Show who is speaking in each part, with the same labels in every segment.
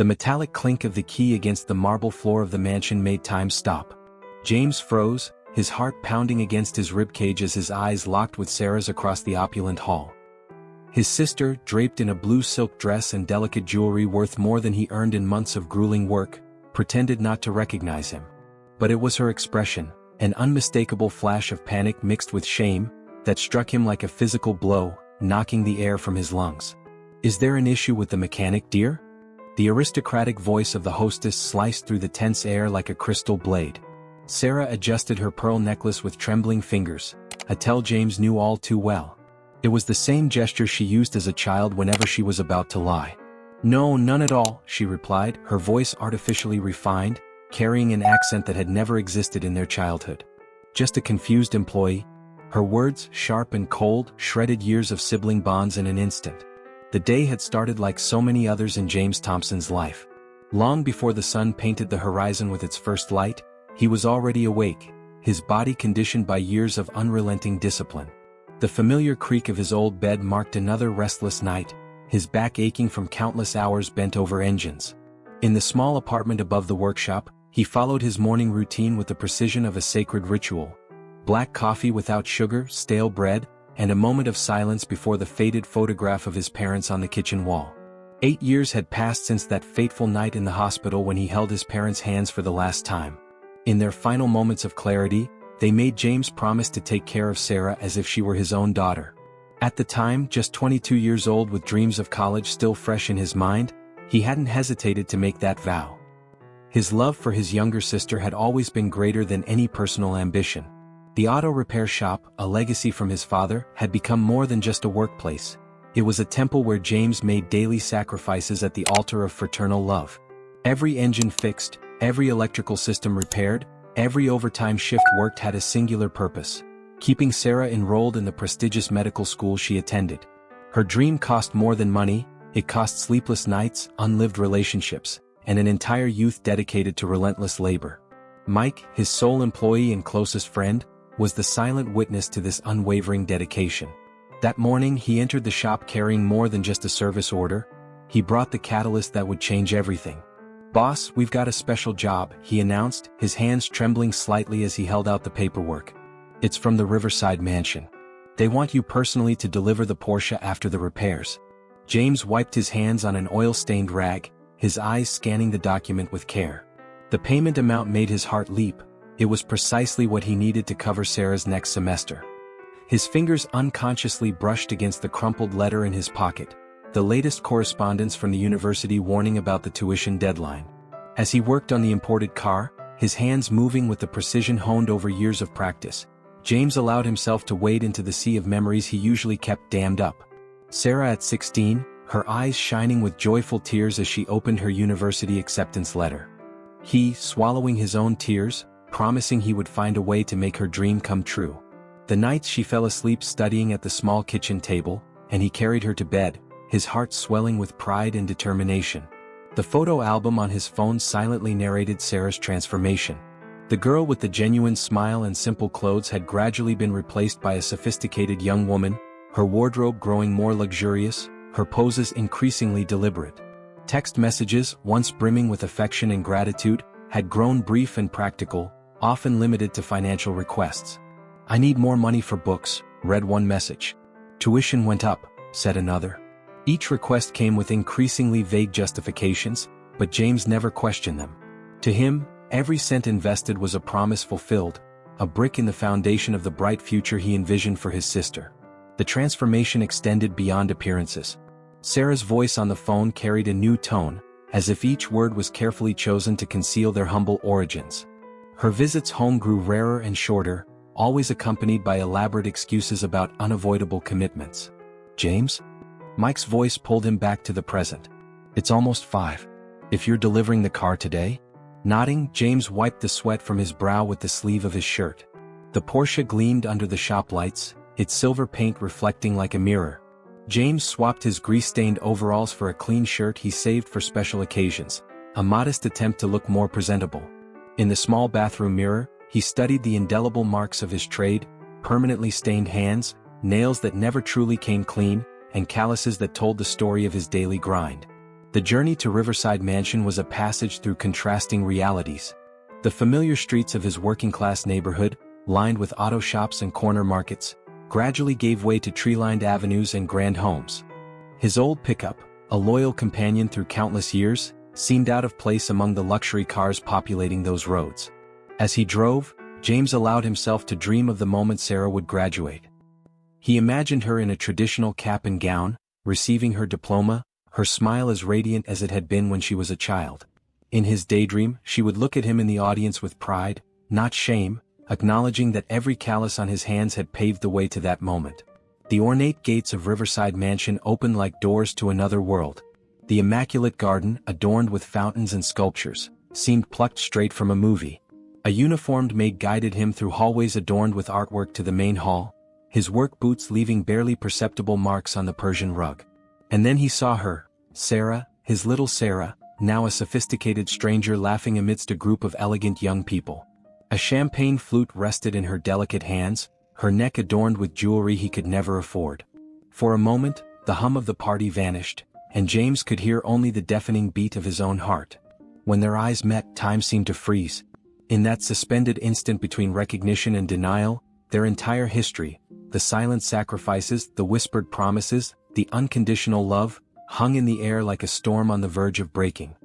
Speaker 1: The metallic clink of the key against the marble floor of the mansion made time stop. James froze, his heart pounding against his ribcage as his eyes locked with Sarah's across the opulent hall. His sister, draped in a blue silk dress and delicate jewelry worth more than he earned in months of grueling work, pretended not to recognize him. But it was her expression, an unmistakable flash of panic mixed with shame, that struck him like a physical blow, knocking the air from his lungs. "Is there an issue with the mechanic, dear?" The aristocratic voice of the hostess sliced through the tense air like a crystal blade. Sarah adjusted her pearl necklace with trembling fingers, a tell James knew all too well. It was the same gesture she used as a child whenever she was about to lie. "No, none at all," she replied, her voice artificially refined, carrying an accent that had never existed in their childhood. "Just a confused employee." Her words, sharp and cold, shredded years of sibling bonds in an instant. The day had started like so many others in James Thompson's life. Long before the sun painted the horizon with its first light, he was already awake, his body conditioned by years of unrelenting discipline. The familiar creak of his old bed marked another restless night, his back aching from countless hours bent over engines. In the small apartment above the workshop, he followed his morning routine with the precision of a sacred ritual. Black coffee without sugar, stale bread, and a moment of silence before the faded photograph of his parents on the kitchen wall. 8 years had passed since that fateful night in the hospital when he held his parents' hands for the last time. In their final moments of clarity, they made James promise to take care of Sarah as if she were his own daughter. At the time, just 22 years old with dreams of college still fresh in his mind, he hadn't hesitated to make that vow. His love for his younger sister had always been greater than any personal ambition. The auto repair shop, a legacy from his father, had become more than just a workplace. It was a temple where James made daily sacrifices at the altar of fraternal love. Every engine fixed, every electrical system repaired, every overtime shift worked had a singular purpose: keeping Sarah enrolled in the prestigious medical school she attended. Her dream cost more than money, it cost sleepless nights, unlived relationships, and an entire youth dedicated to relentless labor. Mike, his sole employee and closest friend, was the silent witness to this unwavering dedication. That morning he entered the shop carrying more than just a service order. He brought the catalyst that would change everything. "Boss, we've got a special job," he announced, his hands trembling slightly as he held out the paperwork. "It's from the Riverside mansion. They want you personally to deliver the Porsche after the repairs." James wiped his hands on an oil-stained rag, his eyes scanning the document with care. The payment amount made his heart leap. It was precisely what he needed to cover Sarah's next semester. His fingers unconsciously brushed against the crumpled letter in his pocket, the latest correspondence from the university warning about the tuition deadline. As he worked on the imported car, his hands moving with the precision honed over years of practice, James allowed himself to wade into the sea of memories he usually kept dammed up. Sarah at 16, her eyes shining with joyful tears as she opened her university acceptance letter. He, swallowing his own tears, promising he would find a way to make her dream come true. The nights she fell asleep studying at the small kitchen table, and he carried her to bed, his heart swelling with pride and determination. The photo album on his phone silently narrated Sarah's transformation. The girl with the genuine smile and simple clothes had gradually been replaced by a sophisticated young woman, her wardrobe growing more luxurious, her poses increasingly deliberate. Text messages, once brimming with affection and gratitude, had grown brief and practical, often limited to financial requests. "I need more money for books," read one message. "Tuition went up," said another. Each request came with increasingly vague justifications, but James never questioned them. To him, every cent invested was a promise fulfilled, a brick in the foundation of the bright future he envisioned for his sister. The transformation extended beyond appearances. Sarah's voice on the phone carried a new tone, as if each word was carefully chosen to conceal their humble origins. Her visits home grew rarer and shorter, always accompanied by elaborate excuses about unavoidable commitments. "James?" Mike's voice pulled him back to the present. "It's almost 5. If you're delivering the car today?" Nodding, James wiped the sweat from his brow with the sleeve of his shirt. The Porsche gleamed under the shop lights, its silver paint reflecting like a mirror. James swapped his grease-stained overalls for a clean shirt he saved for special occasions, a modest attempt to look more presentable. In the small bathroom mirror, he studied the indelible marks of his trade, permanently stained hands, nails that never truly came clean, and calluses that told the story of his daily grind. The journey to Riverside Mansion was a passage through contrasting realities. The familiar streets of his working-class neighborhood, lined with auto shops and corner markets, gradually gave way to tree-lined avenues and grand homes. His old pickup, a loyal companion through countless years, seemed out of place among the luxury cars populating those roads. As he drove, James allowed himself to dream of the moment Sarah would graduate. He imagined her in a traditional cap and gown, receiving her diploma, her smile as radiant as it had been when she was a child. In his daydream, she would look at him in the audience with pride, not shame, acknowledging that every callus on his hands had paved the way to that moment. The ornate gates of Riverside Mansion opened like doors to another world. The immaculate garden, adorned with fountains and sculptures, seemed plucked straight from a movie. A uniformed maid guided him through hallways adorned with artwork to the main hall, his work boots leaving barely perceptible marks on the Persian rug. And then he saw her, Sarah, his little Sarah, now a sophisticated stranger laughing amidst a group of elegant young people. A champagne flute rested in her delicate hands, her neck adorned with jewelry he could never afford. For a moment, the hum of the party vanished, and James could hear only the deafening beat of his own heart. When their eyes met, time seemed to freeze. In that suspended instant between recognition and denial, their entire history, the silent sacrifices, the whispered promises, the unconditional love, hung in the air like a storm on the verge of breaking.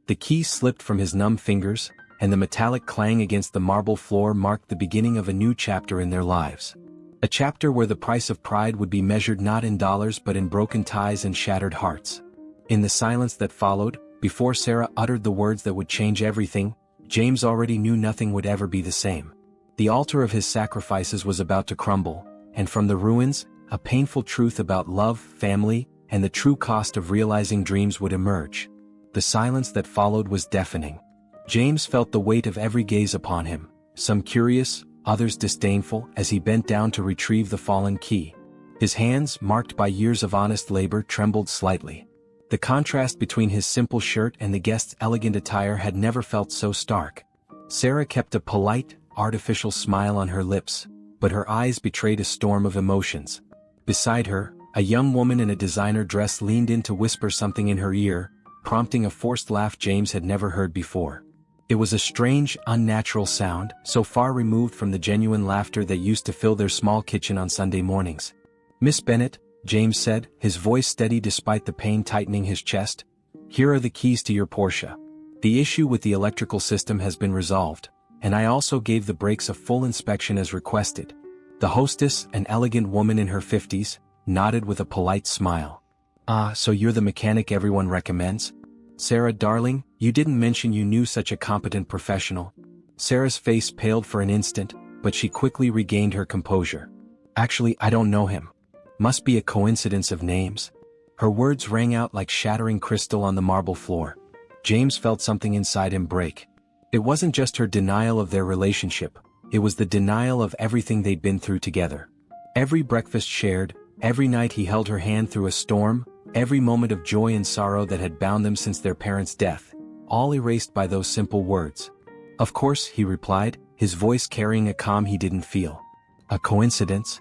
Speaker 1: The key slipped from his numb fingers, and the metallic clang against the marble floor marked the beginning of a new chapter in their lives. A chapter where the price of pride would be measured not in dollars but in broken ties and shattered hearts. In the silence that followed, before Sarah uttered the words that would change everything, James already knew nothing would ever be the same. The altar of his sacrifices was about to crumble, and from the ruins, a painful truth about love, family, and the true cost of realizing dreams would emerge. The silence that followed was deafening. James felt the weight of every gaze upon him, some curious, others disdainful, as he bent down to retrieve the fallen key. His hands, marked by years of honest labor, trembled slightly. The contrast between his simple shirt and the guest's elegant attire had never felt so stark. Sarah kept a polite, artificial smile on her lips, but her eyes betrayed a storm of emotions. Beside her, a young woman in a designer dress leaned in to whisper something in her ear, prompting a forced laugh James had never heard before. It was a strange, unnatural sound, so far removed from the genuine laughter that used to fill their small kitchen on Sunday mornings. "Miss Bennet," James said, his voice steady despite the pain tightening his chest, "here are the keys to your Porsche. The issue with the electrical system has been resolved, and I also gave the brakes a full inspection as requested." The hostess, an elegant woman in her 50s, nodded with a polite smile. "Ah, so you're the mechanic everyone recommends? Sarah darling, you didn't mention you knew such a competent professional." Sarah's face paled for an instant, but she quickly regained her composure. "Actually, I don't know him. Must be a coincidence of names." Her words rang out like shattering crystal on the marble floor. James felt something inside him break. It wasn't just her denial of their relationship, it was the denial of everything they'd been through together. Every breakfast shared, every night he held her hand through a storm, every moment of joy and sorrow that had bound them since their parents' death, all erased by those simple words. "Of course," he replied, his voice carrying a calm he didn't feel. "A coincidence?"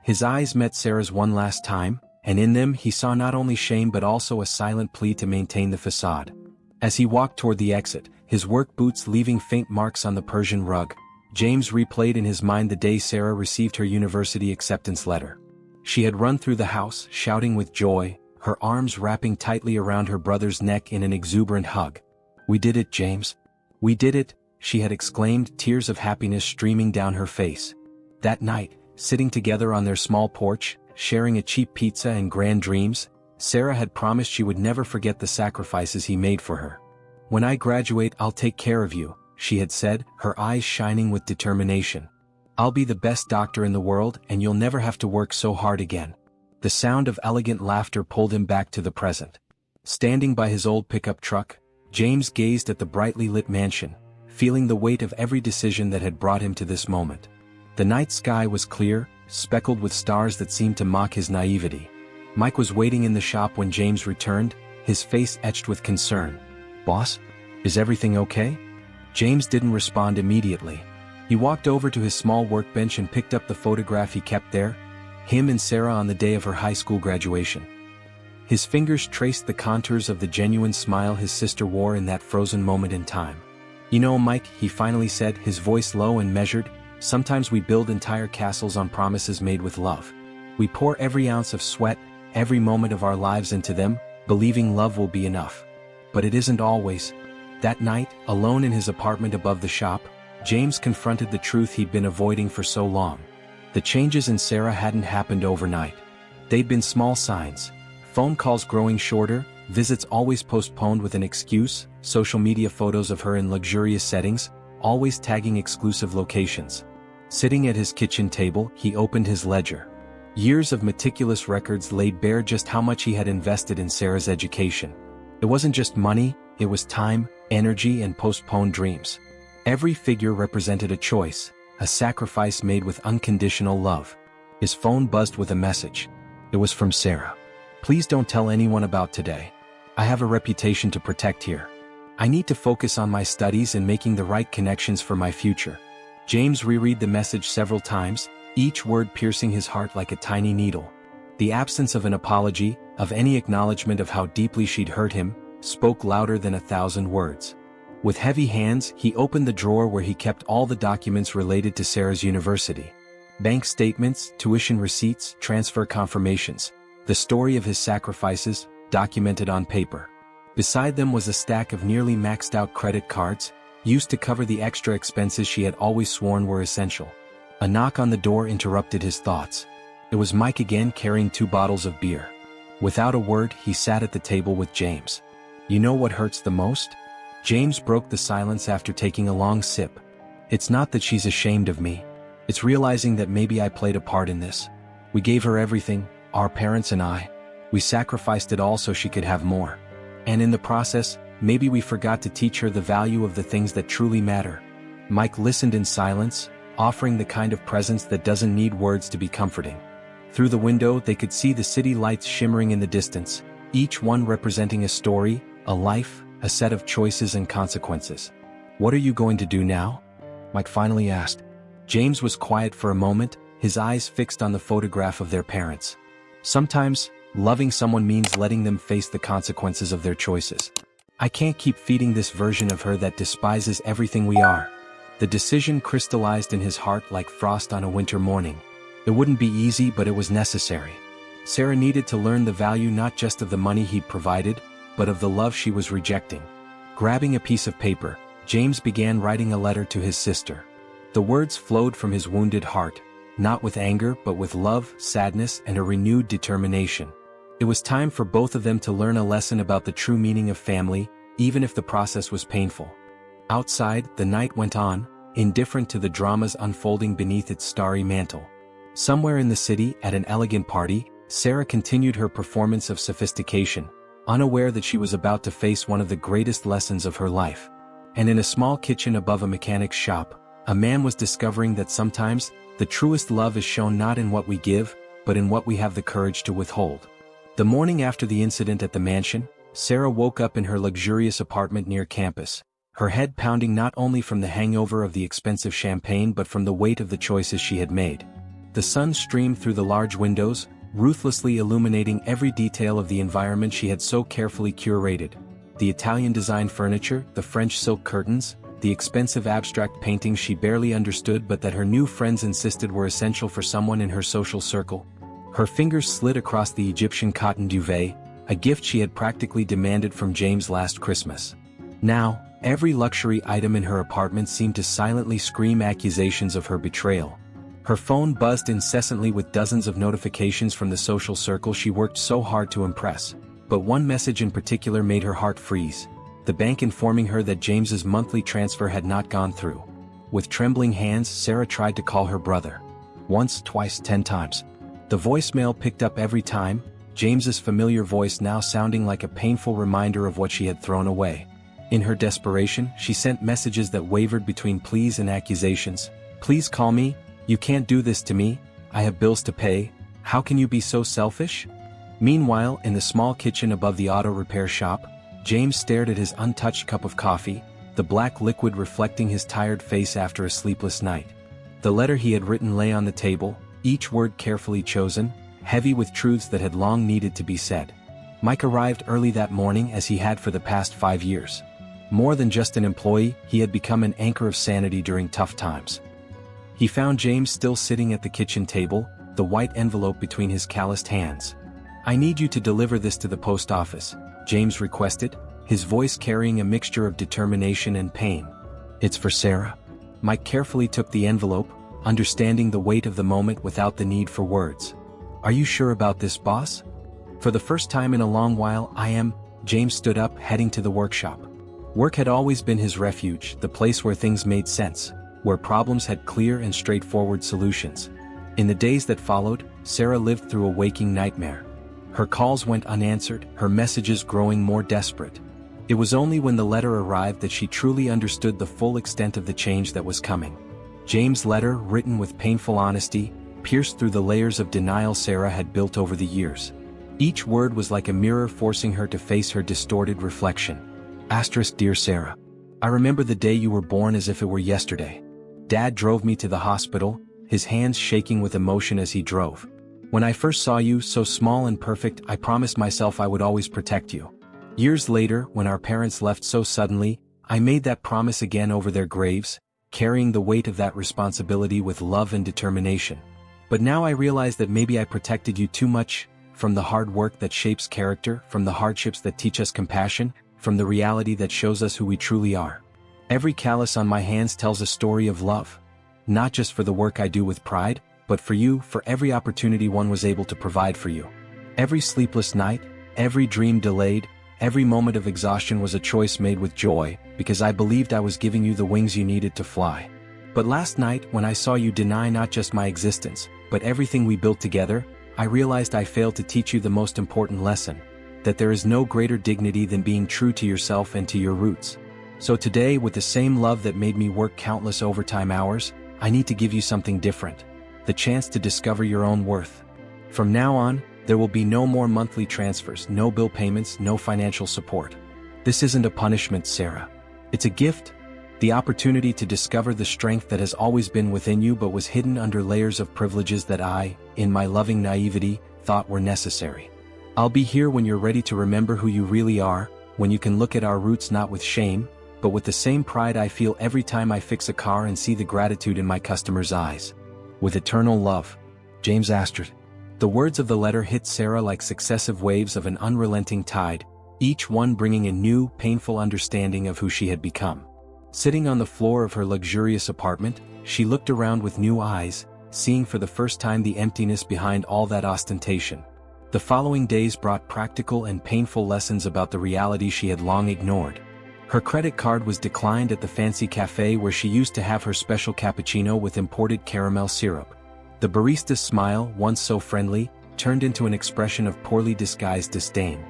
Speaker 1: His eyes met Sarah's one last time, and in them he saw not only shame but also a silent plea to maintain the facade. As he walked toward the exit, his work boots leaving faint marks on the Persian rug, James replayed in his mind the day Sarah received her university acceptance letter. She had run through the house, shouting with joy, her arms wrapping tightly around her brother's neck in an exuberant hug. "We did it, James. We did it," she had exclaimed, tears of happiness streaming down her face. That night, sitting together on their small porch, sharing a cheap pizza and grand dreams, Sarah had promised she would never forget the sacrifices he made for her. "When I graduate, I'll take care of you," she had said, her eyes shining with determination. "I'll be the best doctor in the world and you'll never have to work so hard again." The sound of elegant laughter pulled him back to the present. Standing by his old pickup truck, James gazed at the brightly lit mansion, feeling the weight of every decision that had brought him to this moment. The night sky was clear, speckled with stars that seemed to mock his naivety. Mike was waiting in the shop when James returned, his face etched with concern. "Boss? Is everything okay?" James didn't respond immediately. He walked over to his small workbench and picked up the photograph he kept there, him and Sarah on the day of her high school graduation. His fingers traced the contours of the genuine smile his sister wore in that frozen moment in time. "You know, Mike," he finally said, his voice low and measured, "sometimes we build entire castles on promises made with love. We pour every ounce of sweat, every moment of our lives into them, believing love will be enough. But it isn't always." That night, alone in his apartment above the shop, James confronted the truth he'd been avoiding for so long. The changes in Sarah hadn't happened overnight. They'd been small signs. Phone calls growing shorter, visits always postponed with an excuse, social media photos of her in luxurious settings, always tagging exclusive locations. Sitting at his kitchen table, he opened his ledger. Years of meticulous records laid bare just how much he had invested in Sarah's education. It wasn't just money, it was time, energy, and postponed dreams. Every figure represented a choice, a sacrifice made with unconditional love. His phone buzzed with a message. It was from Sarah. "Please don't tell anyone about today. I have a reputation to protect here. I need to focus on my studies and making the right connections for my future." James reread the message several times, each word piercing his heart like a tiny needle. The absence of an apology, of any acknowledgement of how deeply she'd hurt him, spoke louder than 1,000 words. With heavy hands, he opened the drawer where he kept all the documents related to Sarah's university. Bank statements, tuition receipts, transfer confirmations. The story of his sacrifices, documented on paper. Beside them was a stack of nearly maxed-out credit cards, used to cover the extra expenses she had always sworn were essential. A knock on the door interrupted his thoughts. It was Mike again, carrying 2 bottles of beer. Without a word, he sat at the table with James. "You know what hurts the most?" James broke the silence after taking a long sip. "It's not that she's ashamed of me. It's realizing that maybe I played a part in this. We gave her everything, our parents and I. We sacrificed it all so she could have more. And in the process, maybe we forgot to teach her the value of the things that truly matter." Mike listened in silence, offering the kind of presence that doesn't need words to be comforting. Through the window, they could see the city lights shimmering in the distance, each one representing a story, a life, a set of choices and consequences. "What are you going to do now?" Mike finally asked. James was quiet for a moment, his eyes fixed on the photograph of their parents. "Sometimes, loving someone means letting them face the consequences of their choices. I can't keep feeding this version of her that despises everything we are." The decision crystallized in his heart like frost on a winter morning. It wouldn't be easy, but it was necessary. Sarah needed to learn the value not just of the money he'd provided, but of the love she was rejecting. Grabbing a piece of paper, James began writing a letter to his sister. The words flowed from his wounded heart, not with anger but with love, sadness, and a renewed determination. It was time for both of them to learn a lesson about the true meaning of family, even if the process was painful. Outside, the night went on, indifferent to the dramas unfolding beneath its starry mantle. Somewhere in the city, at an elegant party, Sarah continued her performance of sophistication, unaware that she was about to face one of the greatest lessons of her life. And in a small kitchen above a mechanic's shop, a man was discovering that sometimes, the truest love is shown not in what we give, but in what we have the courage to withhold. The morning after the incident at the mansion, Sarah woke up in her luxurious apartment near campus, her head pounding not only from the hangover of the expensive champagne but from the weight of the choices she had made. The sun streamed through the large windows, ruthlessly illuminating every detail of the environment she had so carefully curated. The Italian-designed furniture, the French silk curtains, the expensive abstract paintings she barely understood but that her new friends insisted were essential for someone in her social circle. Her fingers slid across the Egyptian cotton duvet, a gift she had practically demanded from James last Christmas. Now, every luxury item in her apartment seemed to silently scream accusations of her betrayal. Her phone buzzed incessantly with dozens of notifications from the social circle she worked so hard to impress. But one message in particular made her heart freeze. The bank informing her that James's monthly transfer had not gone through. With trembling hands, Sarah tried to call her brother. Once, twice, 10 times. The voicemail picked up every time, James's familiar voice now sounding like a painful reminder of what she had thrown away. In her desperation, she sent messages that wavered between pleas and accusations. "Please call me. You can't do this to me. I have bills to pay. How can you be so selfish?" Meanwhile, in the small kitchen above the auto repair shop, James stared at his untouched cup of coffee, the black liquid reflecting his tired face after a sleepless night. The letter he had written lay on the table, each word carefully chosen, heavy with truths that had long needed to be said. Mike arrived early that morning as he had for the past 5 years. More than just an employee, he had become an anchor of sanity during tough times. He found James still sitting at the kitchen table, the white envelope between his calloused hands. "I need you to deliver this to the post office," James requested, his voice carrying a mixture of determination and pain. "It's for Sarah." Mike carefully took the envelope, understanding the weight of the moment without the need for words. "Are you sure about this, boss?" "For the first time in a long while, I am." James stood up, heading to the workshop. Work had always been his refuge, the place where things made sense, where problems had clear and straightforward solutions. In the days that followed, Sarah lived through a waking nightmare. Her calls went unanswered, her messages growing more desperate. It was only when the letter arrived that she truly understood the full extent of the change that was coming. James' letter, written with painful honesty, pierced through the layers of denial Sarah had built over the years. Each word was like a mirror forcing her to face her distorted reflection. Dear Sarah. I remember the day you were born as if it were yesterday. Dad drove me to the hospital, his hands shaking with emotion as he drove. When I first saw you, so small and perfect, I promised myself I would always protect you. Years later, when our parents left so suddenly, I made that promise again over their graves, carrying the weight of that responsibility with love and determination. But now I realize that maybe I protected you too much, from the hard work that shapes character, from the hardships that teach us compassion, from the reality that shows us who we truly are. Every callus on my hands tells a story of love. Not just for the work I do with pride, but for you, for every opportunity one was able to provide for you. Every sleepless night, every dream delayed, every moment of exhaustion was a choice made with joy, because I believed I was giving you the wings you needed to fly. But last night, when I saw you deny not just my existence, but everything we built together, I realized I failed to teach you the most important lesson. That there is no greater dignity than being true to yourself and to your roots. So today, with the same love that made me work countless overtime hours, I need to give you something different. The chance to discover your own worth. From now on, there will be no more monthly transfers, no bill payments, no financial support. This isn't a punishment, Sarah. It's a gift. The opportunity to discover the strength that has always been within you but was hidden under layers of privileges that I, in my loving naivety, thought were necessary. I'll be here when you're ready to remember who you really are, when you can look at our roots not with shame, but with the same pride I feel every time I fix a car and see the gratitude in my customers' eyes. With eternal love, James Astrid. The words of the letter hit Sarah like successive waves of an unrelenting tide, each one bringing a new, painful understanding of who she had become. Sitting on the floor of her luxurious apartment, she looked around with new eyes, seeing for the first time the emptiness behind all that ostentation. The following days brought practical and painful lessons about the reality she had long ignored. Her credit card was declined at the fancy cafe where she used to have her special cappuccino with imported caramel syrup. The barista's smile, once so friendly, turned into an expression of poorly disguised disdain.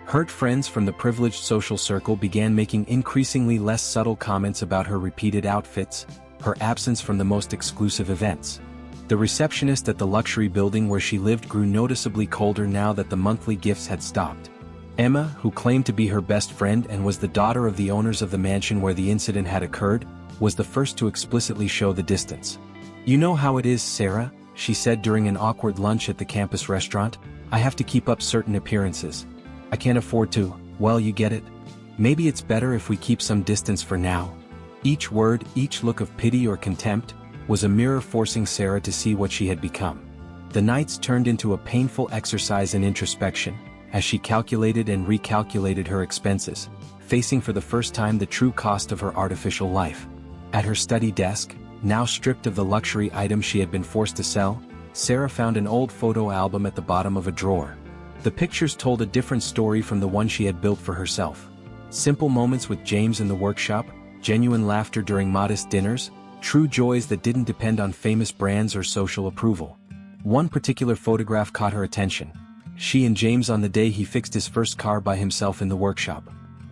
Speaker 1: Hurt friends from the privileged social circle began making increasingly less subtle comments about her repeated outfits, her absence from the most exclusive events. The receptionist at the luxury building where she lived grew noticeably colder now that the monthly gifts had stopped. Emma, who claimed to be her best friend and was the daughter of the owners of the mansion where the incident had occurred, was the first to explicitly show the distance. "You know how it is, Sarah," she said during an awkward lunch at the campus restaurant. "I have to keep up certain appearances. I can't afford to, well, you get it. Maybe it's better if we keep some distance for now." Each word, each look of pity or contempt, was a mirror forcing Sarah to see what she had become. The nights turned into a painful exercise in introspection, as she calculated and recalculated her expenses, facing for the first time the true cost of her artificial life. At her study desk, now stripped of the luxury items she had been forced to sell, Sarah found an old photo album at the bottom of a drawer. The pictures told a different story from the one she had built for herself. Simple moments with James in the workshop, genuine laughter during modest dinners, true joys that didn't depend on famous brands or social approval. One particular photograph caught her attention. She and James on the day he fixed his first car by himself in the workshop.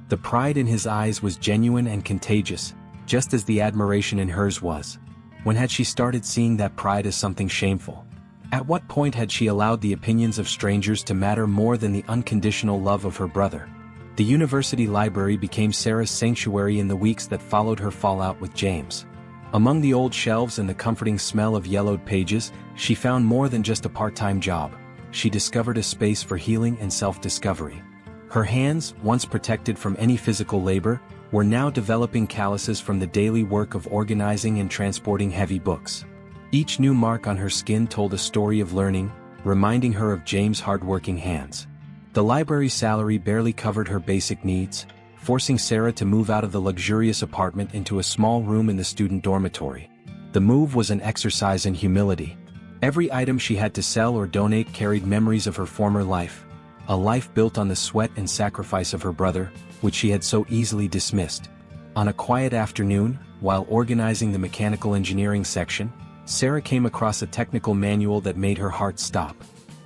Speaker 1: The pride in his eyes was genuine and contagious, just as the admiration in hers was. When had she started seeing that pride as something shameful? At what point had she allowed the opinions of strangers to matter more than the unconditional love of her brother? The university library became Sarah's sanctuary in the weeks that followed her fallout with James. Among the old shelves and the comforting smell of yellowed pages, she found more than just a part-time job. She discovered a space for healing and self-discovery. Her hands, once protected from any physical labor, were now developing calluses from the daily work of organizing and transporting heavy books. Each new mark on her skin told a story of learning, reminding her of James' hard-working hands. The library's salary barely covered her basic needs, forcing Sarah to move out of the luxurious apartment into a small room in the student dormitory. The move was an exercise in humility. Every item she had to sell or donate carried memories of her former life, a life built on the sweat and sacrifice of her brother, which she had so easily dismissed. On a quiet afternoon, while organizing the mechanical engineering section, Sarah came across a technical manual that made her heart stop.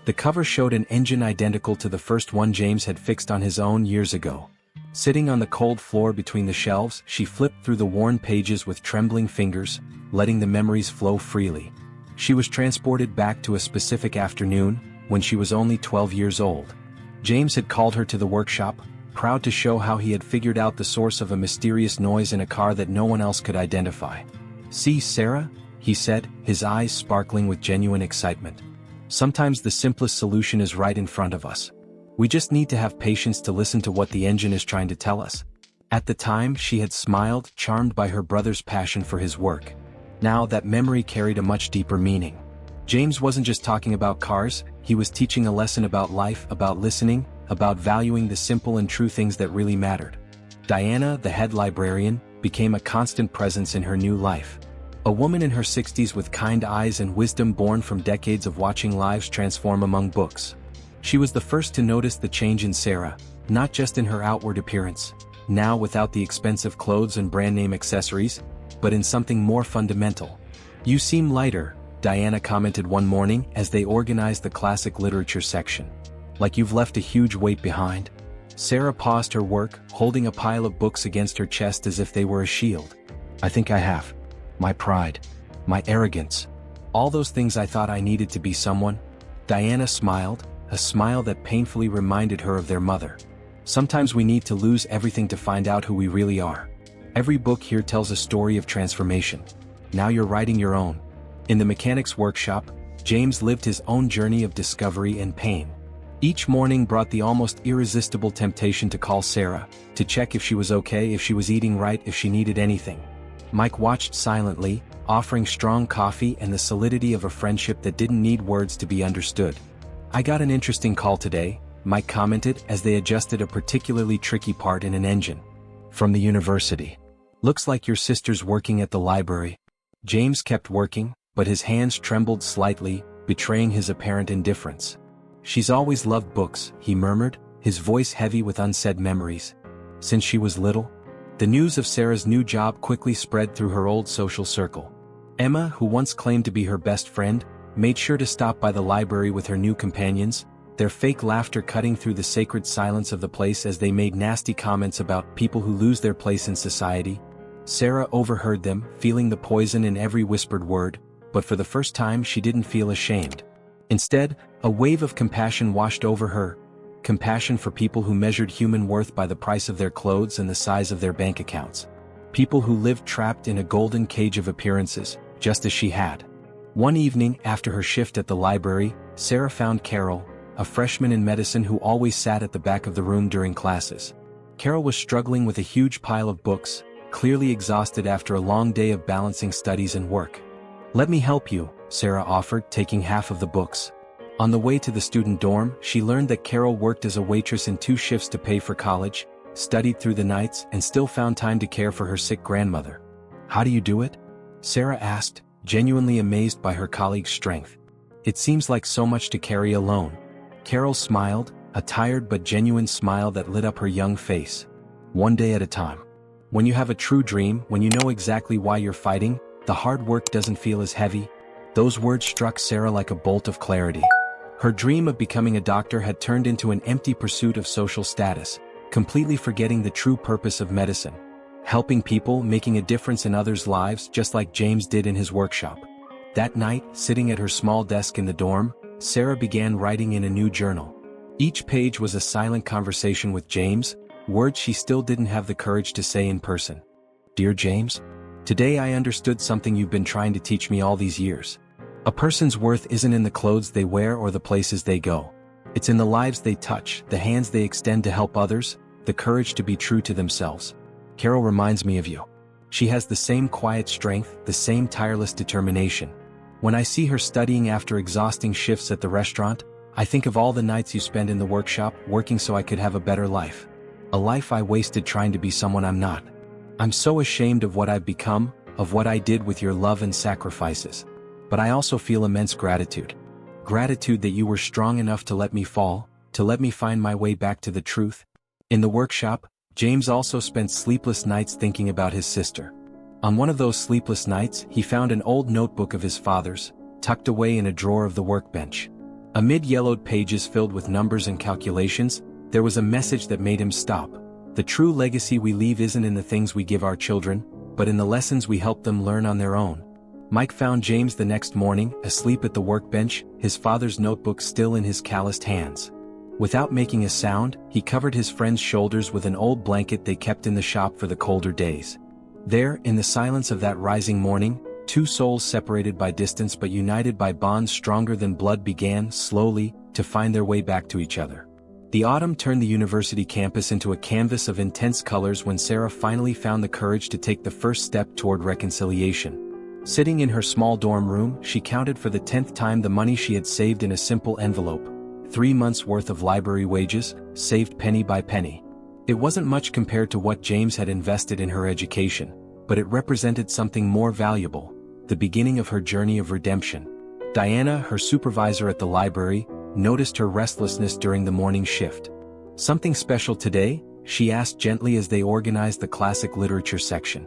Speaker 1: The cover showed an engine identical to the first one James had fixed on his own years ago. Sitting on the cold floor between the shelves, she flipped through the worn pages with trembling fingers, letting the memories flow freely. She was transported back to a specific afternoon, when she was only 12 years old. James had called her to the workshop, proud to show how he had figured out the source of a mysterious noise in a car that no one else could identify. "See, Sarah?" he said, his eyes sparkling with genuine excitement. "Sometimes the simplest solution is right in front of us. We just need to have patience to listen to what the engine is trying to tell us." At the time, she had smiled, charmed by her brother's passion for his work. Now that memory carried a much deeper meaning. James wasn't just talking about cars, he was teaching a lesson about life, about listening, about valuing the simple and true things that really mattered. Diana, the head librarian, became a constant presence in her new life. A woman in her 60s with kind eyes and wisdom born from decades of watching lives transform among books. She was the first to notice the change in Sarah, not just in her outward appearance, now without the expensive clothes and brand-name accessories, but in something more fundamental. "You seem lighter," Diana commented one morning as they organized the classic literature section. "Like you've left a huge weight behind." Sarah paused her work, holding a pile of books against her chest as if they were a shield. "I think I have. My pride. My arrogance. All those things I thought I needed to be someone." Diana smiled, a smile that painfully reminded her of their mother. "Sometimes we need to lose everything to find out who we really are. Every book here tells a story of transformation. Now you're writing your own." In the mechanic's workshop, James lived his own journey of discovery and pain. Each morning brought the almost irresistible temptation to call Sarah, to check if she was okay, if she was eating right, if she needed anything. Mike watched silently, offering strong coffee and the solidity of a friendship that didn't need words to be understood. "I got an interesting call today," Mike commented as they adjusted a particularly tricky part in an engine. "From the university. Looks like your sister's working at the library." James kept working, but his hands trembled slightly, betraying his apparent indifference. "She's always loved books," he murmured, his voice heavy with unsaid memories. "Since she was little." The news of Sarah's new job quickly spread through her old social circle. Emma, who once claimed to be her best friend, made sure to stop by the library with her new companions, their fake laughter cutting through the sacred silence of the place as they made nasty comments about people who lose their place in society. Sarah overheard them, feeling the poison in every whispered word, but for the first time she didn't feel ashamed. Instead, a wave of compassion washed over her. Compassion for people who measured human worth by the price of their clothes and the size of their bank accounts. People who lived trapped in a golden cage of appearances, just as she had. One evening, after her shift at the library, Sarah found Carol, a freshman in medicine who always sat at the back of the room during classes. Carol was struggling with a huge pile of books, clearly exhausted after a long day of balancing studies and work. "Let me help you," Sarah offered, taking half of the books. On the way to the student dorm, she learned that Carol worked as a waitress in 2 shifts to pay for college, studied through the nights, and still found time to care for her sick grandmother. "How do you do it?" Sarah asked, genuinely amazed by her colleague's strength. "It seems like so much to carry alone." Carol smiled, a tired but genuine smile that lit up her young face. "One day at a time. When you have a true dream, when you know exactly why you're fighting, the hard work doesn't feel as heavy." Those words struck Sarah like a bolt of clarity. Her dream of becoming a doctor had turned into an empty pursuit of social status, completely forgetting the true purpose of medicine. Helping people, making a difference in others' lives just like James did in his workshop. That night, sitting at her small desk in the dorm, Sarah began writing in a new journal. Each page was a silent conversation with James, words she still didn't have the courage to say in person. "Dear James, today I understood something you've been trying to teach me all these years. A person's worth isn't in the clothes they wear or the places they go. It's in the lives they touch, the hands they extend to help others, the courage to be true to themselves. Carol reminds me of you. She has the same quiet strength, the same tireless determination. When I see her studying after exhausting shifts at the restaurant, I think of all the nights you spend in the workshop working so I could have a better life. A life I wasted trying to be someone I'm not. I'm so ashamed of what I've become, of what I did with your love and sacrifices. But I also feel immense gratitude. Gratitude that you were strong enough to let me fall, to let me find my way back to the truth. In the workshop, James also spent sleepless nights thinking about his sister. On one of those sleepless nights, he found an old notebook of his father's, tucked away in a drawer of the workbench. Amid yellowed pages filled with numbers and calculations, there was a message that made him stop. The true legacy we leave isn't in the things we give our children, but in the lessons we help them learn on their own. Mike found James the next morning, asleep at the workbench, his father's notebook still in his calloused hands. Without making a sound, he covered his friend's shoulders with an old blanket they kept in the shop for the colder days. There, in the silence of that rising morning, two souls separated by distance but united by bonds stronger than blood began, slowly, to find their way back to each other. The autumn turned the university campus into a canvas of intense colors when Sarah finally found the courage to take the first step toward reconciliation. Sitting in her small dorm room, she counted for the 10th time the money she had saved in a simple envelope. 3 months' worth of library wages, saved penny by penny. It wasn't much compared to what James had invested in her education, but it represented something more valuable, the beginning of her journey of redemption. Diana, her supervisor at the library, noticed her restlessness during the morning shift. "Something special today?" she asked gently as they organized the classic literature section.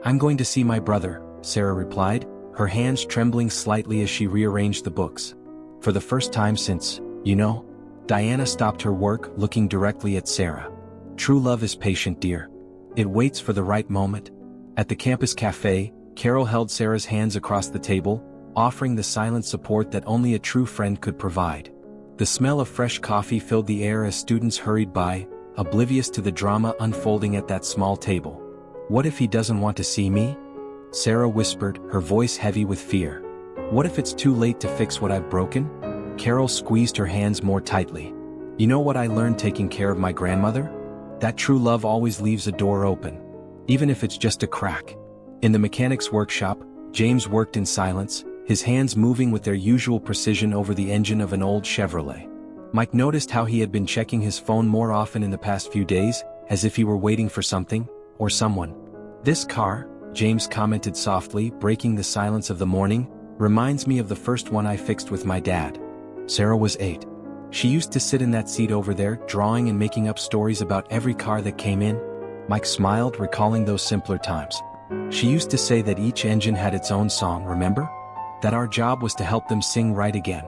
Speaker 1: "I'm going to see my brother," Sarah replied, her hands trembling slightly as she rearranged the books. "For the first time since, you know." Diana stopped her work, looking directly at Sarah. "True love is patient, dear. It waits for the right moment." At the campus cafe, Carol held Sarah's hands across the table, offering the silent support that only a true friend could provide. The smell of fresh coffee filled the air as students hurried by, oblivious to the drama unfolding at that small table. "What if he doesn't want to see me?" Sarah whispered, her voice heavy with fear. "What if it's too late to fix what I've broken?" Carol squeezed her hands more tightly. "You know what I learned taking care of my grandmother? That true love always leaves a door open, even if it's just a crack." In the mechanics workshop, James worked in silence, his hands moving with their usual precision over the engine of an old Chevrolet. Mike noticed how he had been checking his phone more often in the past few days, as if he were waiting for something, or someone. "This car," James commented softly, breaking the silence of the morning, "reminds me of the first one I fixed with my dad." Sarah was 8. She used to sit in that seat over there, drawing and making up stories about every car that came in. Mike smiled, recalling those simpler times. "She used to say that each engine had its own song, remember? That our job was to help them sing right again."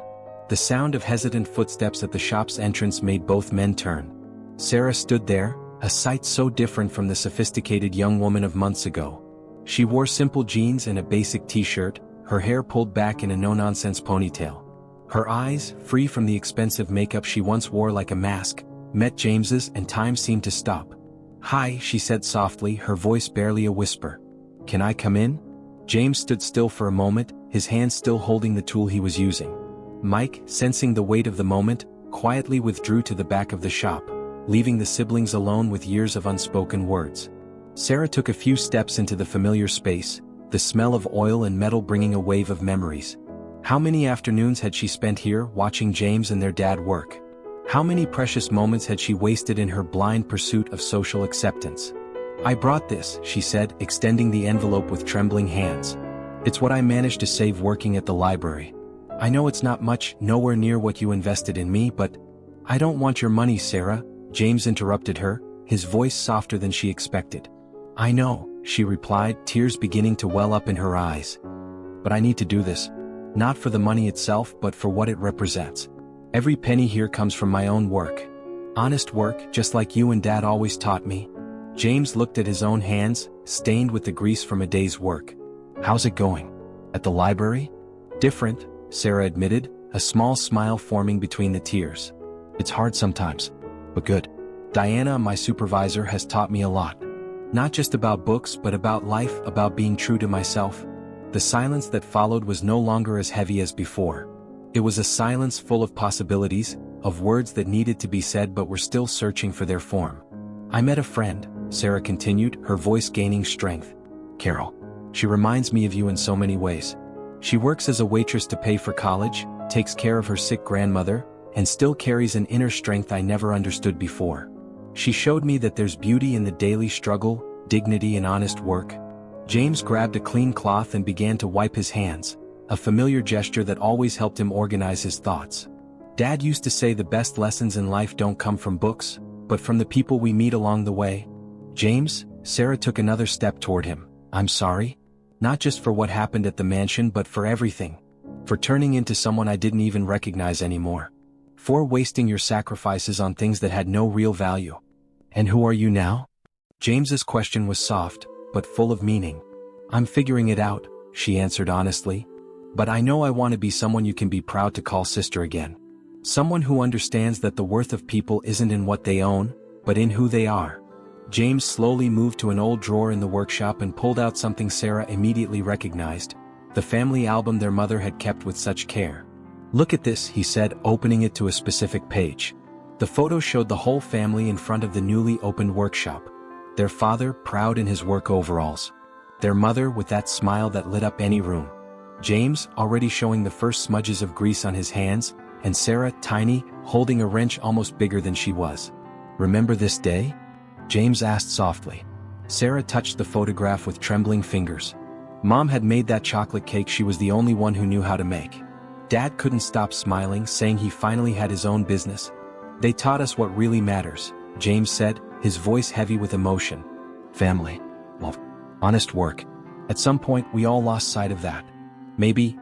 Speaker 1: The sound of hesitant footsteps at the shop's entrance made both men turn. Sarah stood there, a sight so different from the sophisticated young woman of months ago. She wore simple jeans and a basic t-shirt, her hair pulled back in a no-nonsense ponytail. Her eyes, free from the expensive makeup she once wore like a mask, met James's and time seemed to stop. "Hi," she said softly, her voice barely a whisper. "Can I come in?" James stood still for a moment, his hand still holding the tool he was using. Mike, sensing the weight of the moment, quietly withdrew to the back of the shop, leaving the siblings alone with years of unspoken words. Sarah took a few steps into the familiar space, the smell of oil and metal bringing a wave of memories. How many afternoons had she spent here watching James and their dad work? How many precious moments had she wasted in her blind pursuit of social acceptance? "I brought this," she said, extending the envelope with trembling hands. "It's what I managed to save working at the library. I know it's not much, nowhere near what you invested in me, but—" "I don't want your money, Sarah," James interrupted her, his voice softer than she expected. "I know," she replied, tears beginning to well up in her eyes. "But I need to do this. Not for the money itself, but for what it represents. Every penny here comes from my own work. Honest work, just like you and Dad always taught me." James looked at his own hands, stained with the grease from a day's work. "How's it going? At the library?" "Different," Sarah admitted, a small smile forming between the tears. "It's hard sometimes, but good. Diana, my supervisor, has taught me a lot. Not just about books, but about life, about being true to myself." The silence that followed was no longer as heavy as before. It was a silence full of possibilities, of words that needed to be said but were still searching for their form. "I met a friend," Sarah continued, her voice gaining strength. "Carol. She reminds me of you in so many ways. She works as a waitress to pay for college, takes care of her sick grandmother, and still carries an inner strength I never understood before. She showed me that there's beauty in the daily struggle, dignity and honest work." James grabbed a clean cloth and began to wipe his hands, a familiar gesture that always helped him organize his thoughts. "Dad used to say the best lessons in life don't come from books, but from the people we meet along the way." "James," Sarah took another step toward him, "I'm sorry. Not just for what happened at the mansion but for everything. For turning into someone I didn't even recognize anymore. For wasting your sacrifices on things that had no real value." "And who are you now?" James's question was soft, but full of meaning. "I'm figuring it out," she answered honestly. "But I know I want to be someone you can be proud to call sister again. Someone who understands that the worth of people isn't in what they own, but in who they are." James slowly moved to an old drawer in the workshop and pulled out something Sarah immediately recognized, the family album their mother had kept with such care. "Look at this," he said, opening it to a specific page. The photo showed the whole family in front of the newly opened workshop. Their father, proud in his work overalls. Their mother with that smile that lit up any room. James, already showing the first smudges of grease on his hands, and Sarah, tiny, holding a wrench almost bigger than she was. "Remember this day?" James asked softly. Sarah touched the photograph with trembling fingers. Mom had made that chocolate cake she was the only one who knew how to make. Dad couldn't stop smiling, saying he finally had his own business. "They taught us what really matters," James said, his voice heavy with emotion. "Family. Love. Honest work. At some point we all lost sight of that. Maybe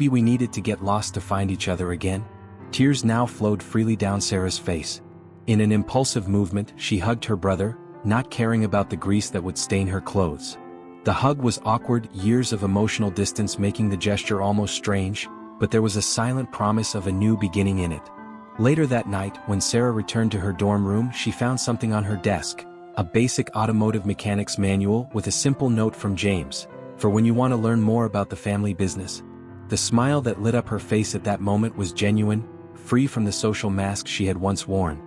Speaker 1: we needed to get lost to find each other again." Tears now flowed freely down Sarah's face. In an impulsive movement, she hugged her brother, not caring about the grease that would stain her clothes. The hug was awkward, years of emotional distance making the gesture almost strange, but there was a silent promise of a new beginning in it. Later that night, when Sarah returned to her dorm room, she found something on her desk, a basic automotive mechanics manual with a simple note from James, for when you want to learn more about the family business. The smile that lit up her face at that moment was genuine, free from the social mask she had once worn.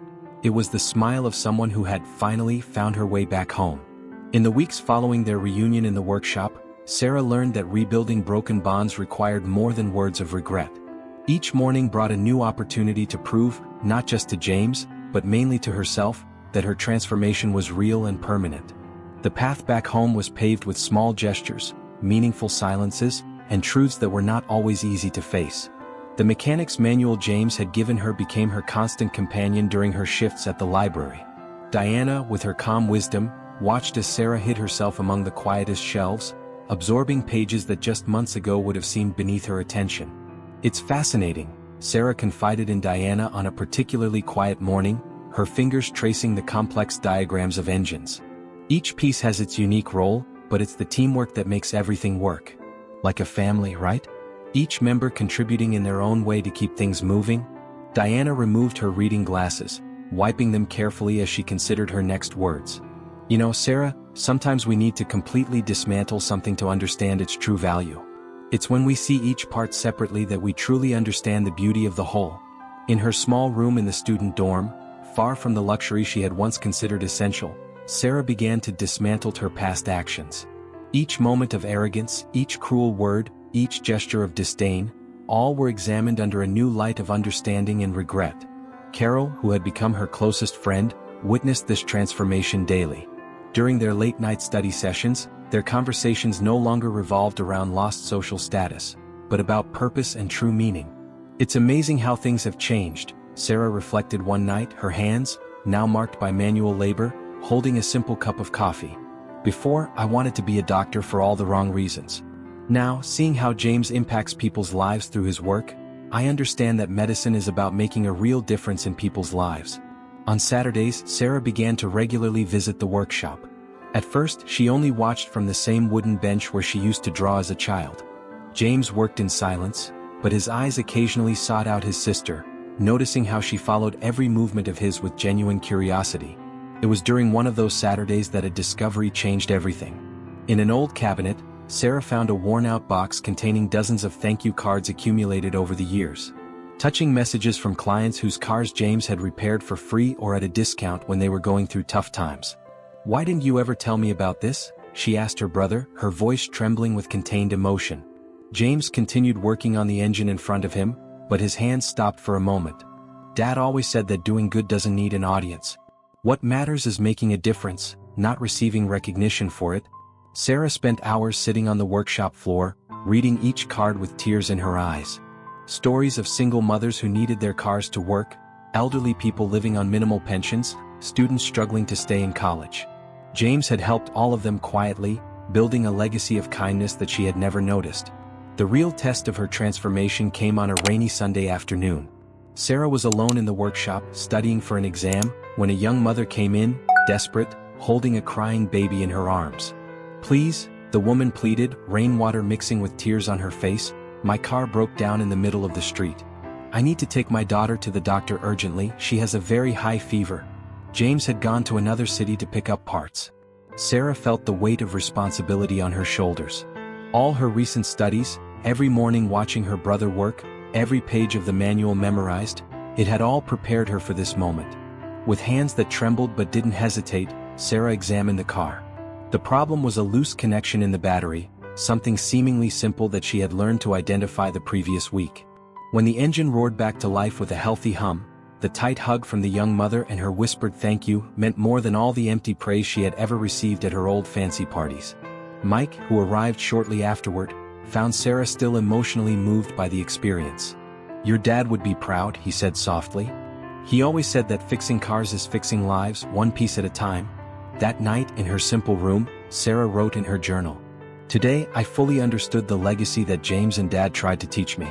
Speaker 1: It was the smile of someone who had finally found her way back home. In the weeks following their reunion in the workshop, Sarah learned that rebuilding broken bonds required more than words of regret. Each morning brought a new opportunity to prove, not just to James, but mainly to herself, that her transformation was real and permanent. The path back home was paved with small gestures, meaningful silences, and truths that were not always easy to face. The mechanics manual James had given her became her constant companion during her shifts at the library. Diana, with her calm wisdom, watched as Sarah hid herself among the quietest shelves, absorbing pages that just months ago would have seemed beneath her attention. "It's fascinating," Sarah confided in Diana on a particularly quiet morning, her fingers tracing the complex diagrams of engines. "Each piece has its unique role, but it's the teamwork that makes everything work. Like a family, right? Each member contributing in their own way to keep things moving." Diana removed her reading glasses, wiping them carefully as she considered her next words. "You know, Sarah, sometimes we need to completely dismantle something to understand its true value. It's when we see each part separately that we truly understand the beauty of the whole." In her small room in the student dorm, far from the luxury she had once considered essential, Sarah began to dismantle her past actions. Each moment of arrogance, each cruel word, each gesture of disdain, all were examined under a new light of understanding and regret. Carol, who had become her closest friend, witnessed this transformation daily. During their late-night study sessions, their conversations no longer revolved around lost social status, but about purpose and true meaning. "It's amazing how things have changed," Sarah reflected one night, her hands, now marked by manual labor, holding a simple cup of coffee. "Before, I wanted to be a doctor for all the wrong reasons. Now, seeing how James impacts people's lives through his work, I understand that medicine is about making a real difference in people's lives." On Saturdays, Sarah began to regularly visit the workshop. At first, she only watched from the same wooden bench where she used to draw as a child. James worked in silence, but his eyes occasionally sought out his sister, noticing how she followed every movement of his with genuine curiosity. It was during one of those Saturdays that a discovery changed everything. In an old cabinet, Sarah found a worn-out box containing dozens of thank you cards accumulated over the years. Touching messages from clients whose cars James had repaired for free or at a discount when they were going through tough times. "Why didn't you ever tell me about this?" she asked her brother, her voice trembling with contained emotion. James continued working on the engine in front of him, but his hands stopped for a moment. "Dad always said that doing good doesn't need an audience. What matters is making a difference, not receiving recognition for it." Sarah spent hours sitting on the workshop floor, reading each card with tears in her eyes. Stories of single mothers who needed their cars to work, elderly people living on minimal pensions, students struggling to stay in college. James had helped all of them quietly, building a legacy of kindness that she had never noticed. The real test of her transformation came on a rainy Sunday afternoon. Sarah was alone in the workshop, studying for an exam, when a young mother came in, desperate, holding a crying baby in her arms. "Please," the woman pleaded, rainwater mixing with tears on her face, "my car broke down in the middle of the street. I need to take my daughter to the doctor urgently, she has a very high fever." James had gone to another city to pick up parts. Sarah felt the weight of responsibility on her shoulders. All her recent studies, every morning watching her brother work, every page of the manual memorized, it had all prepared her for this moment. With hands that trembled but didn't hesitate, Sarah examined the car. The problem was a loose connection in the battery, something seemingly simple that she had learned to identify the previous week. When the engine roared back to life with a healthy hum, the tight hug from the young mother and her whispered thank you meant more than all the empty praise she had ever received at her old fancy parties. Mike, who arrived shortly afterward, found Sarah still emotionally moved by the experience. "Your dad would be proud," he said softly. "He always said that fixing cars is fixing lives, one piece at a time." That night, in her simple room, Sarah wrote in her journal, "Today, I fully understood the legacy that James and Dad tried to teach me.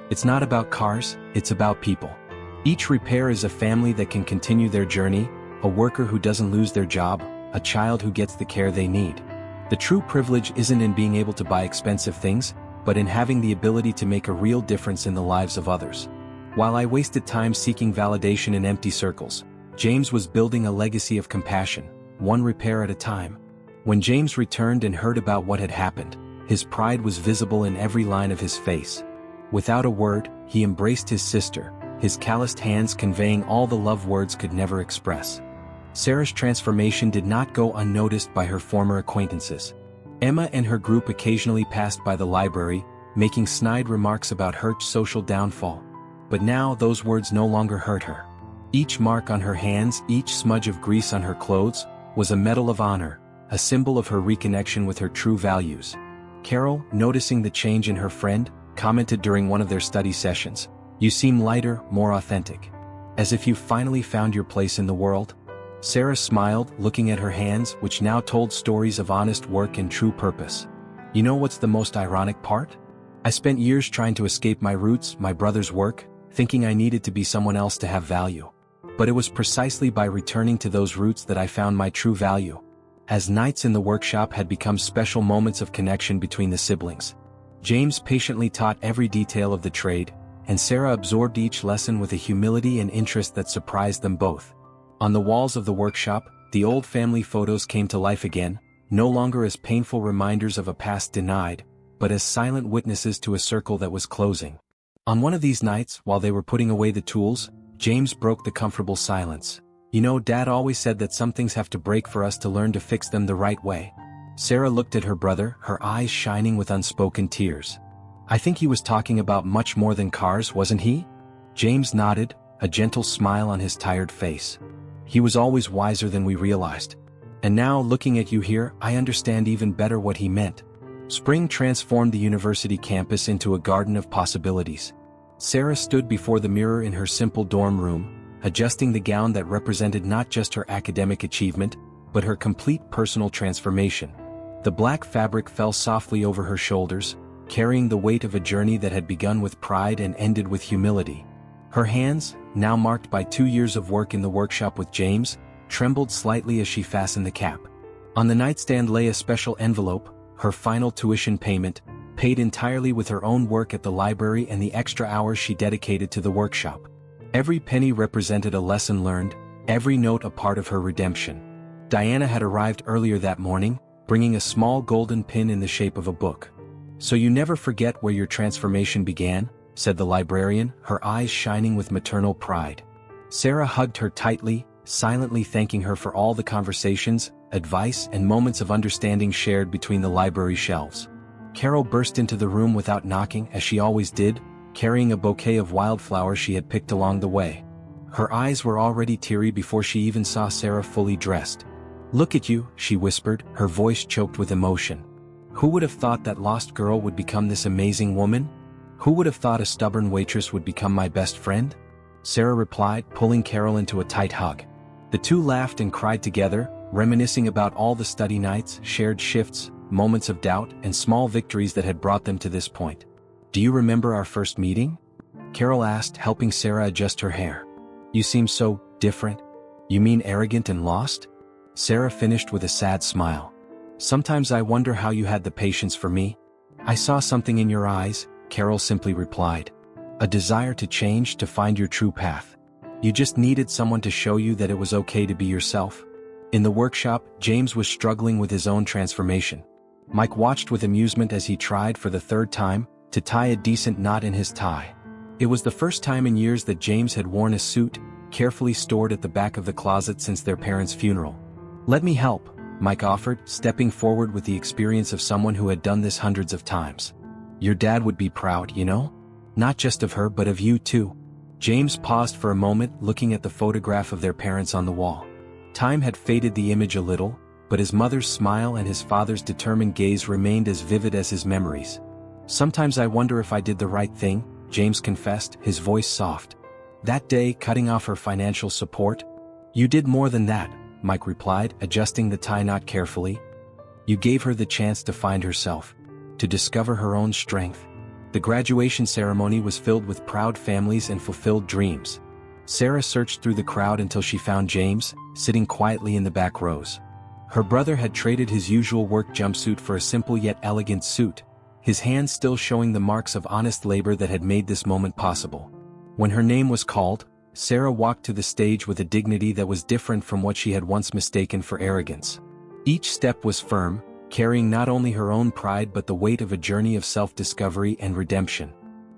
Speaker 1: It's not about cars, it's about people. Each repair is a family that can continue their journey, a worker who doesn't lose their job, a child who gets the care they need. The true privilege isn't in being able to buy expensive things, but in having the ability to make a real difference in the lives of others. While I wasted time seeking validation in empty circles, James was building a legacy of compassion, one repair at a time." When James returned and heard about what had happened, his pride was visible in every line of his face. Without a word, he embraced his sister, his calloused hands conveying all the love words could never express. Sarah's transformation did not go unnoticed by her former acquaintances. Emma and her group occasionally passed by the library, making snide remarks about her social downfall. But now those words no longer hurt her. Each mark on her hands, each smudge of grease on her clothes, was a medal of honor, a symbol of her reconnection with her true values. Carol, noticing the change in her friend, commented during one of their study sessions, "You seem lighter, more authentic. As if you finally found your place in the world." Sarah smiled, looking at her hands, which now told stories of honest work and true purpose. "You know what's the most ironic part? I spent years trying to escape my roots, my brother's work, thinking I needed to be someone else to have value. But it was precisely by returning to those roots that I found my true value." As nights in the workshop had become special moments of connection between the siblings, James patiently taught every detail of the trade, and Sarah absorbed each lesson with a humility and interest that surprised them both. On the walls of the workshop, the old family photos came to life again, no longer as painful reminders of a past denied, but as silent witnesses to a circle that was closing. On one of these nights, while they were putting away the tools, James broke the comfortable silence. "You know, Dad always said that some things have to break for us to learn to fix them the right way." Sarah looked at her brother, her eyes shining with unspoken tears. "I think he was talking about much more than cars, wasn't he?" James nodded, a gentle smile on his tired face. "He was always wiser than we realized. And now, looking at you here, I understand even better what he meant." Spring transformed the university campus into a garden of possibilities. Sarah stood before the mirror in her simple dorm room, adjusting the gown that represented not just her academic achievement, but her complete personal transformation. The black fabric fell softly over her shoulders, carrying the weight of a journey that had begun with pride and ended with humility. Her hands, now marked by 2 years of work in the workshop with James, trembled slightly as she fastened the cap. On the nightstand lay a special envelope, her final tuition payment, paid entirely with her own work at the library and the extra hours she dedicated to the workshop. Every penny represented a lesson learned, every note a part of her redemption. Diana had arrived earlier that morning, bringing a small golden pin in the shape of a book. "So you never forget where your transformation began?" said the librarian, her eyes shining with maternal pride. Sarah hugged her tightly, silently thanking her for all the conversations, advice, and moments of understanding shared between the library shelves. Carol burst into the room without knocking, as she always did, carrying a bouquet of wildflowers she had picked along the way. Her eyes were already teary before she even saw Sarah fully dressed. "Look at you," she whispered, her voice choked with emotion. "Who would have thought that lost girl would become this amazing woman? Who would have thought a stubborn waitress would become my best friend?" Sarah replied, pulling Carol into a tight hug. The two laughed and cried together, reminiscing about all the study nights, shared shifts, moments of doubt, and small victories that had brought them to this point. "Do you remember our first meeting?" Carol asked, helping Sarah adjust her hair. "You seem so different." "You mean arrogant and lost?" Sarah finished with a sad smile. "Sometimes I wonder how you had the patience for me." "I saw something in your eyes," Carol simply replied. "A desire to change, to find your true path. You just needed someone to show you that it was okay to be yourself." In the workshop, James was struggling with his own transformation. Mike watched with amusement as he tried for the third time to tie a decent knot in his tie. It was the first time in years that James had worn a suit, carefully stored at the back of the closet since their parents' funeral. "Let me help," Mike offered, stepping forward with the experience of someone who had done this hundreds of times. "Your dad would be proud, you know? Not just of her but of you too." James paused for a moment, looking at the photograph of their parents on the wall. Time had faded the image a little, but his mother's smile and his father's determined gaze remained as vivid as his memories. "Sometimes I wonder if I did the right thing," James confessed, his voice soft. "That day, cutting off her financial support?" "You did more than that," Mike replied, adjusting the tie knot carefully. "You gave her the chance to find herself, to discover her own strength." The graduation ceremony was filled with proud families and fulfilled dreams. Sarah searched through the crowd until she found James, sitting quietly in the back rows. Her brother had traded his usual work jumpsuit for a simple yet elegant suit, his hands still showing the marks of honest labor that had made this moment possible. When her name was called, Sarah walked to the stage with a dignity that was different from what she had once mistaken for arrogance. Each step was firm, carrying not only her own pride but the weight of a journey of self-discovery and redemption.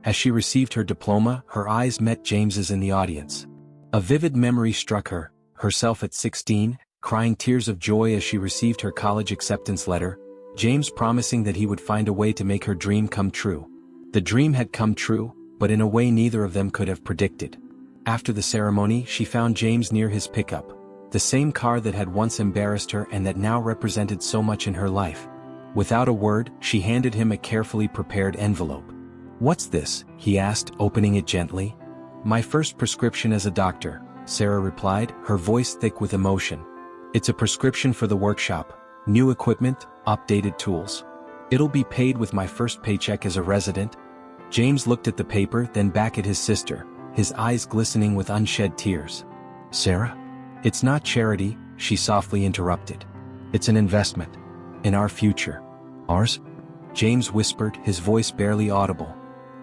Speaker 1: As she received her diploma, her eyes met James's in the audience. A vivid memory struck her, herself at 16, crying tears of joy as she received her college acceptance letter, James promising that he would find a way to make her dream come true. The dream had come true, but in a way neither of them could have predicted. After the ceremony, she found James near his pickup, the same car that had once embarrassed her and that now represented so much in her life. Without a word, she handed him a carefully prepared envelope. "What's this?" he asked, opening it gently. "My first prescription as a doctor," Sarah replied, her voice thick with emotion. "It's a prescription for the workshop, new equipment, updated tools. It'll be paid with my first paycheck as a resident." James looked at the paper, then back at his sister, his eyes glistening with unshed tears. "Sarah? It's not charity," she softly interrupted. "It's an investment. In our future." "Ours?" James whispered, his voice barely audible.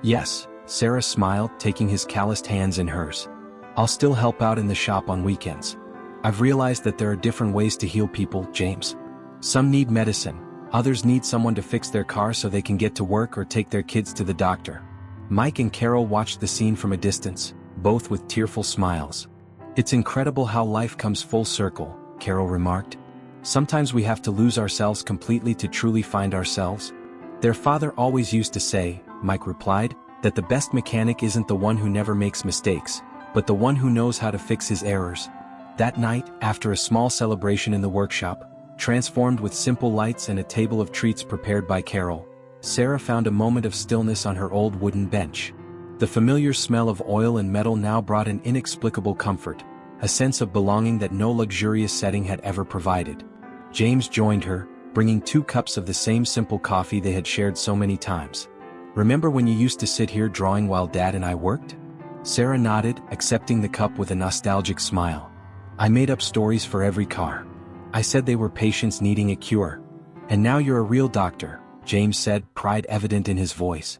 Speaker 1: "Yes," Sarah smiled, taking his calloused hands in hers. "I'll still help out in the shop on weekends. I've realized that there are different ways to heal people, James. Some need medicine, others need someone to fix their car so they can get to work or take their kids to the doctor." Mike and Carol watched the scene from a distance, both with tearful smiles. "It's incredible how life comes full circle," Carol remarked. "Sometimes we have to lose ourselves completely to truly find ourselves." "Their father always used to say," Mike replied, "that the best mechanic isn't the one who never makes mistakes, but the one who knows how to fix his errors." That night, after a small celebration in the workshop, transformed with simple lights and a table of treats prepared by Carol, Sarah found a moment of stillness on her old wooden bench. The familiar smell of oil and metal now brought an inexplicable comfort, a sense of belonging that no luxurious setting had ever provided. James joined her, bringing 2 cups of the same simple coffee they had shared so many times. "Remember when you used to sit here drawing while Dad and I worked?" Sarah nodded, accepting the cup with a nostalgic smile. "I made up stories for every car. I said they were patients needing a cure. And now you're a real doctor," James said, pride evident in his voice.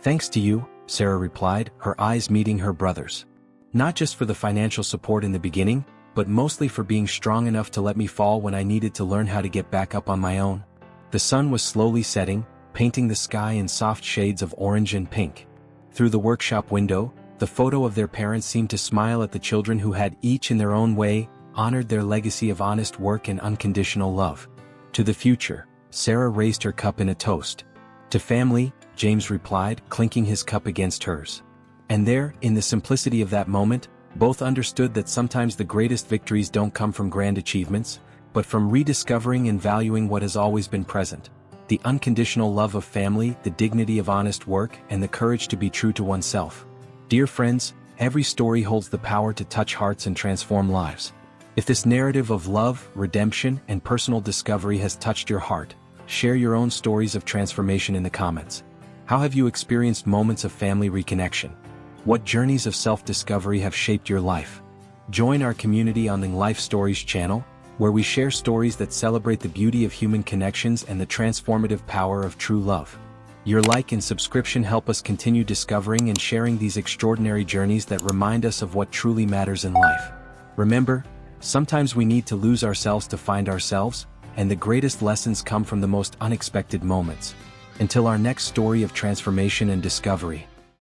Speaker 1: "Thanks to you," Sarah replied, her eyes meeting her brother's. "Not just for the financial support in the beginning, but mostly for being strong enough to let me fall when I needed to learn how to get back up on my own." The sun was slowly setting, painting the sky in soft shades of orange and pink. Through the workshop window, the photo of their parents seemed to smile at the children who had each in their own way honored their legacy of honest work and unconditional love. To the future, Sarah raised her cup in a toast. To family, James replied, clinking his cup against hers. And there, in the simplicity of that moment, both understood that sometimes the greatest victories don't come from grand achievements, but from rediscovering and valuing what has always been present. The unconditional love of family, the dignity of honest work, and the courage to be true to oneself. Dear friends, every story holds the power to touch hearts and transform lives. If this narrative of love, redemption, and personal discovery has touched your heart, share your own stories of transformation in the comments. How have you experienced moments of family reconnection? What journeys of self-discovery have shaped your life? Join our community on the Life Stories channel, where we share stories that celebrate the beauty of human connections and the transformative power of true love. Your like and subscription help us continue discovering and sharing these extraordinary journeys that remind us of what truly matters in life. Remember, sometimes we need to lose ourselves to find ourselves, and the greatest lessons come from the most unexpected moments. Until our next story of transformation and discovery.